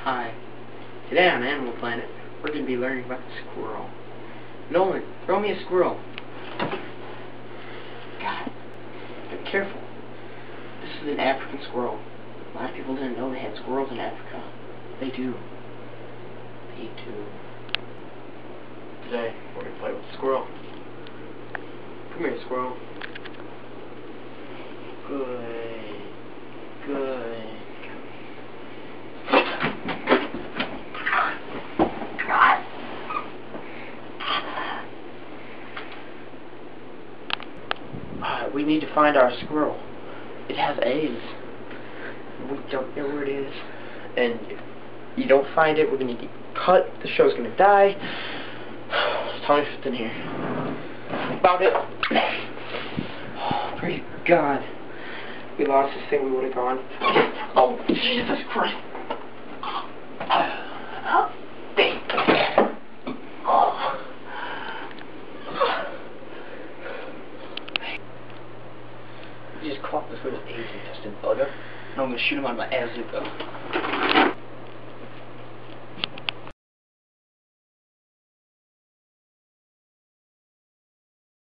Hi. Today on Animal Planet, we're going to be learning about the squirrel. Nolan, throw me a squirrel. God, be careful. This is an African squirrel. A lot of people didn't know they had squirrels in Africa. They do. They do. Today, we're going to play with the squirrel. Come here, squirrel. Good. Good. We need to find our squirrel. It has eggs. We don't know where it is. And if you don't find it, we're going to get cut. The show's going to die. Tell me if it's in here. About it. Oh, praise God. If we lost this thing, we would have gone. Oh, Jesus Christ. He just caught this little Asian tested bugger, and I'm going to shoot him on my ass.